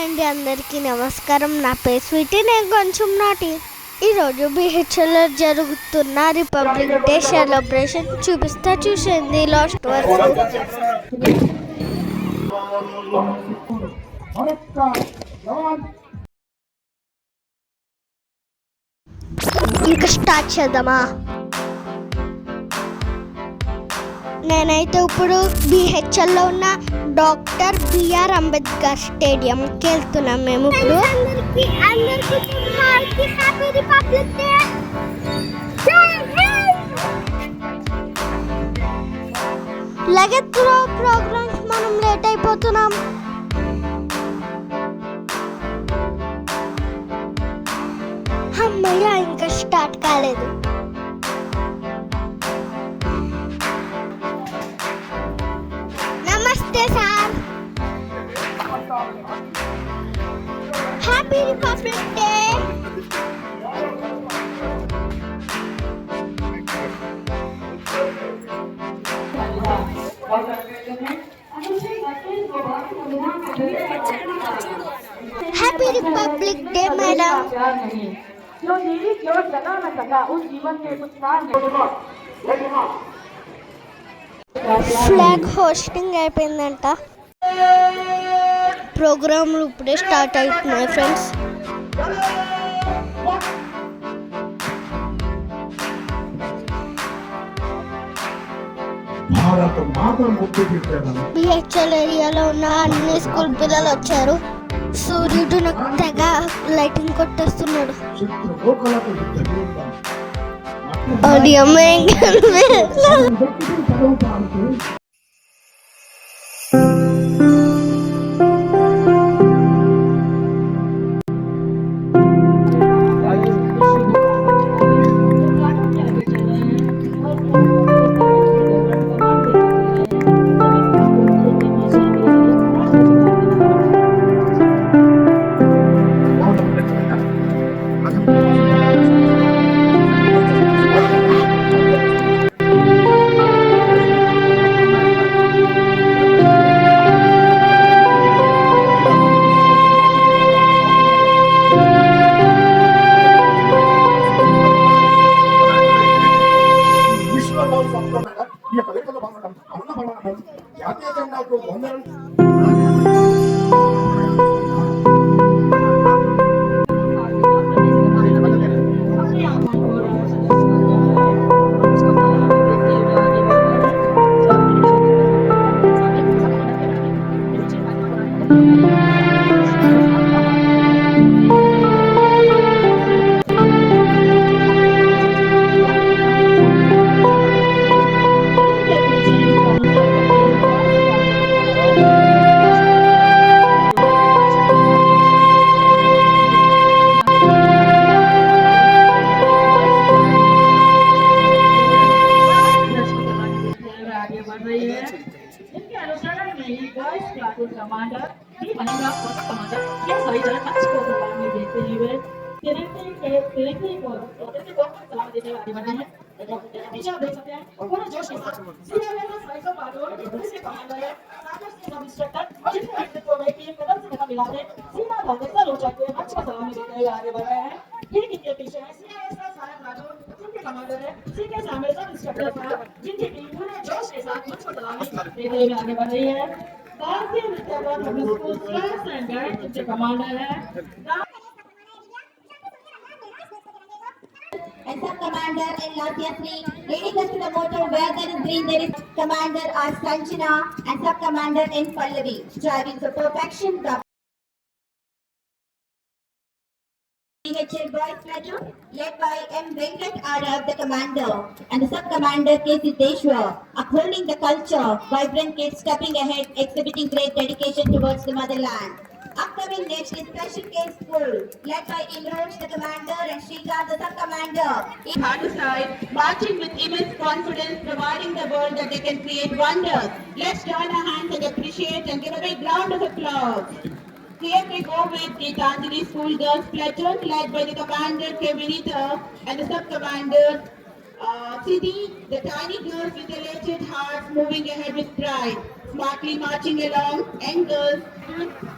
అండి, అందరికీ నమస్కారం. నా పేరు స్వీటీ, నేను కొంచెం నాటి. ఈరోజు బిహెచ్ఎల్లో జరుగుతున్న రిపబ్లిక్ డే సెలబ్రేషన్ చూపిస్తా, చూసేయండి లాస్ట్ వరకు. ఇంకా స్టార్ట్ చేద్దామా? నేనైతే ఇప్పుడు బిహెచ్ఎల్లో ఉన్న డాక్టర్ బిఆర్ అంబేద్కర్ స్టేడియంకి వెళ్తున్నాం. మేము ఇప్పుడు లగెత్తులో ప్రోగ్రామ్స్ మనం లేట్ అయిపోతున్నాం. అమ్మయ్య, ఇంకా స్టార్ట్ కాలేదు. నమస్తే sir, happy republic day. Happy Republic day madam. जो जीवित जो जगा न सका उस जीवन के कुछ ఫ్లాగ్ హోస్టింగ్ అయిపోయిందంట. ప్రోగ్రాంలు ఇప్పుడే స్టార్ట్ అవుతున్నాయి ఫ్రెండ్స్. బిహెచ్ఎల్ ఏరియాలో ఉన్న అన్ని స్కూల్ పిల్లలు వచ్చారు. సూర్యుడు నాకు తెగ lighting కొట్టేస్తున్నాడు. And sub-commander in Latya 3, leading us to the motto where there is green, there is commander as Kanchana and sub-commander in Pallavi, striving for perfection. The BHL Boys Platoon, led by M. Venkat Arav, the commander, and the sub-commander K. Siddeshwar, upholding the culture, vibrant kids stepping ahead, exhibiting great dedication towards the motherland. Upcoming next is Special Case School, led by Imroj, the commander, and Shrikar, the sub-commander. In harder side, marching with immense confidence, providing the world that they can create wonders. Let's join our hands and appreciate and give a big round of applause. Here we go with the Tanjali School Girls Platoon, led by the commander K. Vinita and the sub-commander Siddhi, the tiny girls with elated hearts moving ahead with pride. Smartly marching along, young girls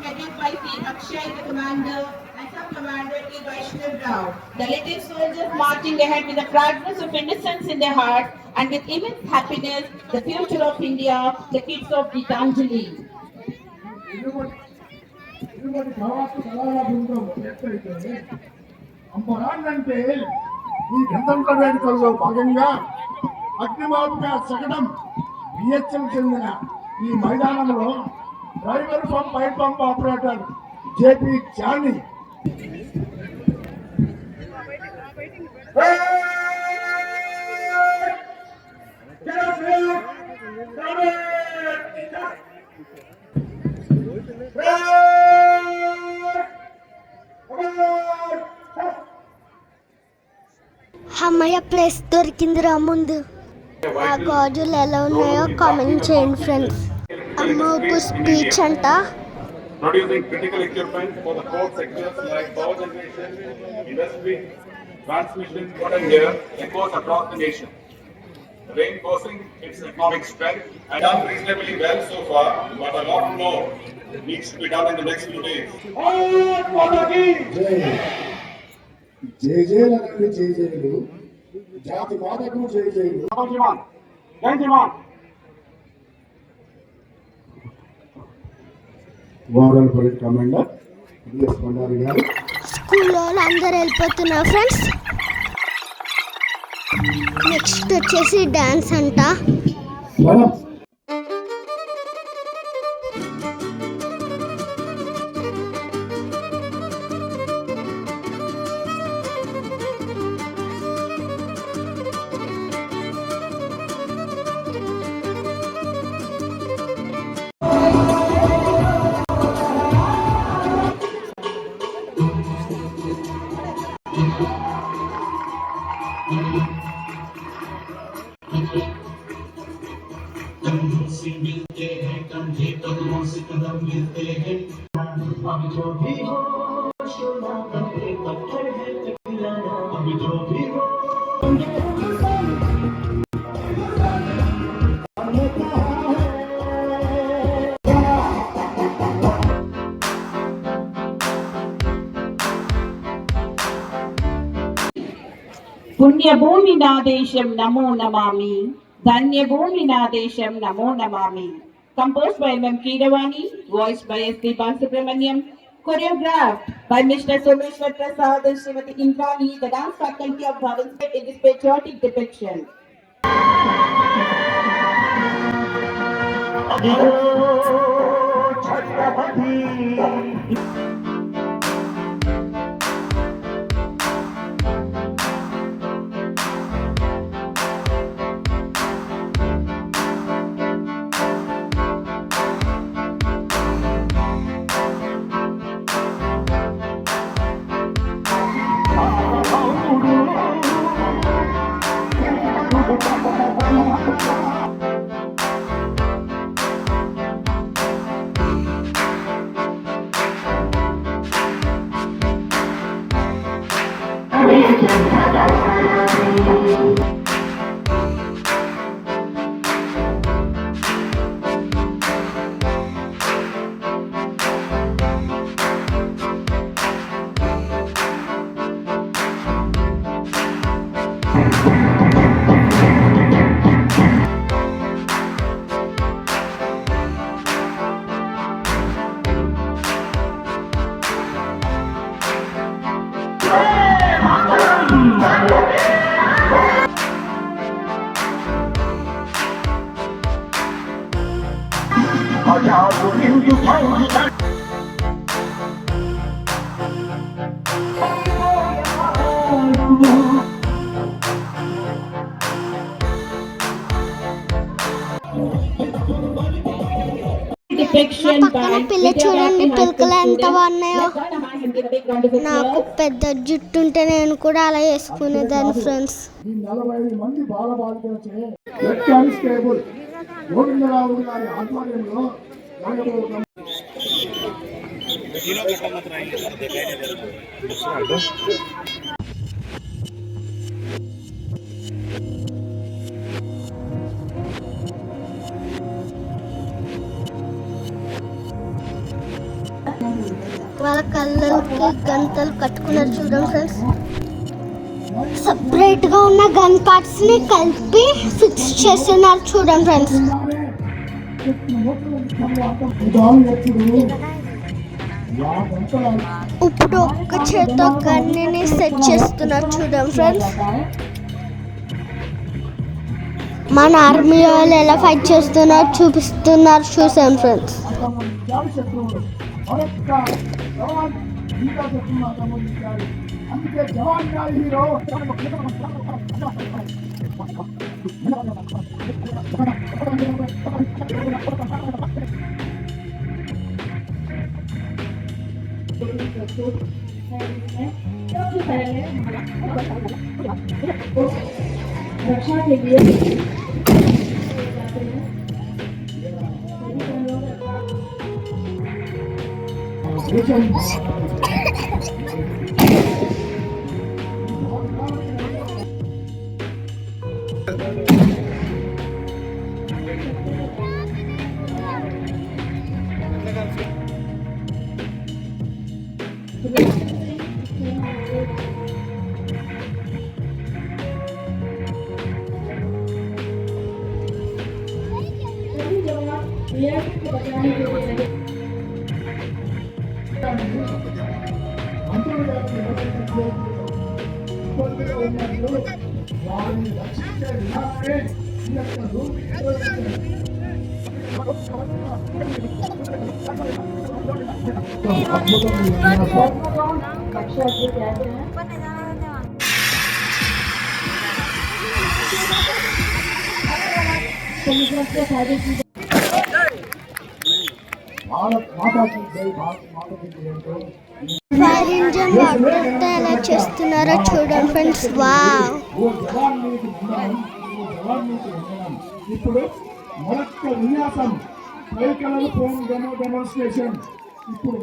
headed by Sina. Akshay, the commander, and sub-commander K. Vaishnav Rao. The little soldiers marching ahead with the fragrance of innocence in their hearts and with immense happiness, the future of India, the kids of Gitanjali. ఇరుమడి ప్రవాస కళాల బృందం ఎక్కడైతే అంబరాన్నంటే ఈ గంధంక వేడుకల్లో భాగంగా అగ్నిమాపక శకటం BHEL చెందిన ఈ మైదానంలో driver pump pipe pump operator JP Johnny అమ్మయ్య ప్లేస్ దొరికిందిరా ముందు. ఆ గాజులు ఎలా ఉన్నాయో కామెంట్ చేయండి ఫ్రెండ్స్. అమ్మ ఇప్పుడు స్పీచ్ అంట. Producing critical equipment for the core sectors like power generation, industry, transmission, modern gear, echoes across the nation, reinforcing its economic strength and done reasonably well so far, but a lot more needs to be done in the next few days. జై జయలండి జై జయలు జాతి మాతకు జై జయలు. Overall parade commander DS కొండారి గారు. స్కూల్లో అందరు వెళ్ళిపోతున్నారు friends. Next వచ్చేసి డాన్స్ అంట. మనం పుణ్యభూమి నా దేశం నమో నమామి, ధన్యభూమి నా దేశం నమో నమామి. Composed by M. Keeravani, voiced by S. D. Balasubramaniam, choreographed by Mr. Someshwar Prasad and Srimati Indrani, the dance faculty of Bhavan State in this patriotic depiction. Depiction పక్కన by పిల్ల చూడండి పిలకలు ఎంత బాగున్నాయో. నాకు నాకు పెద్ద జుట్టు ఉంటే నేను కూడా అలా వేసుకునేదాన్ని ఫ్రెండ్స్. ఈ 40 మంది బాలబాలికలచే హెడ్ కానిస్టేబుల్ గోవిందరావు గారి ఆధ్వర్యంలో జరగబోతున్న వాళ్ళ కళ్ళకి గంటలు కట్టుకున్నారు చూడండి ఫ్రెండ్స్. సపరేట్ గా ఉన్న గన్ పార్ట్స్ ని కలిపి ఫిక్స్ చేస్తున్నారు చూడండి ఫ్రెండ్స్. ఇప్పుడు ఒక్క చేత్తో గన్నిని సెట్ చేస్తున్నారు చూడండి ఫ్రెండ్స్. మన ఆర్మీ వాళ్ళు ఎలా ఫైట్ చేస్తున్నారు చూపిస్తున్నారు చూసాం ఫ్రెండ్స్. అందుకే జవాన్ గారి హీరో. रक्षा के लिए भारत माता की जय. भारत माता की जय. ఫైర్ ఇంజన్ వాటర్తో ఎలా చేస్తున్నారో చూడండి ఫ్రెండ్స్. వావ్. ఇప్పుడు మొదట విన్యాసం సైకిల్ ఫోన్ డెమోన్స్ట్రేషన్. ఇప్పుడు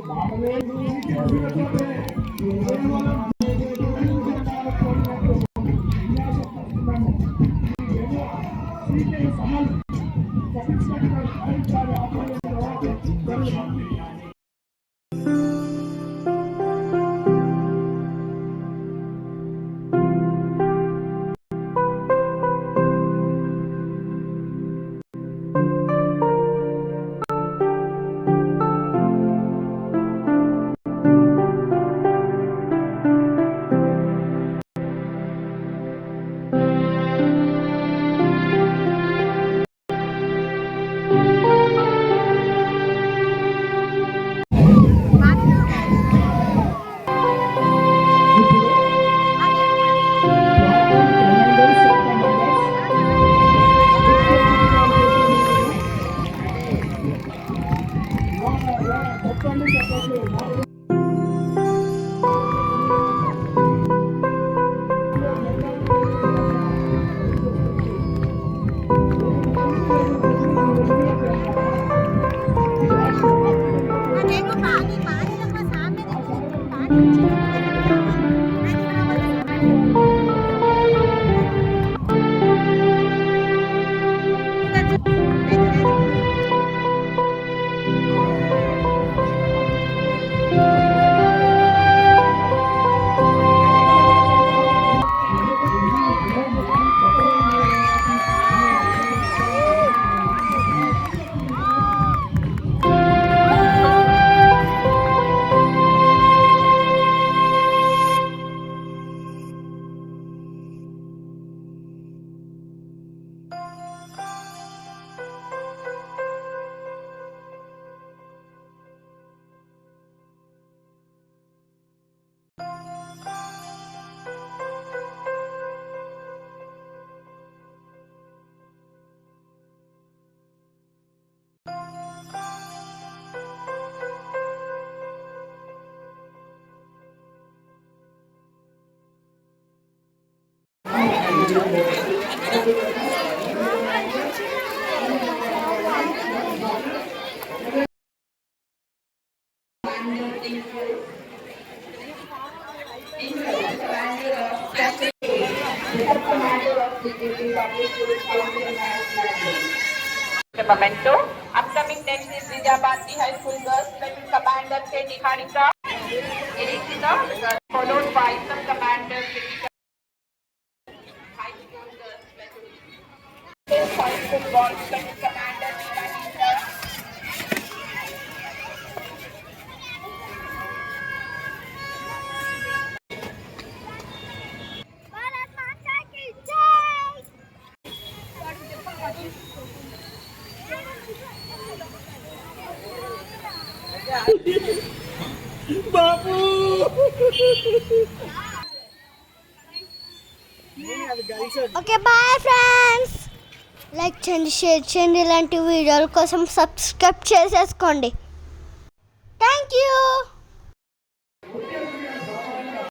Memento. Upcoming next is Vijayabhati High School Girls Platoon Commander K. Nikhanika. Eriksita, followed by Sub-Commander Kritika. High School Girls Platoon. High School Boys Platoon Commander Nilanita. Okay bye friends. Like చేయండి, share చేయండి, ఇలాంటి వీడియోల కోసం subscribe చేసేసుకోండి. Thank you.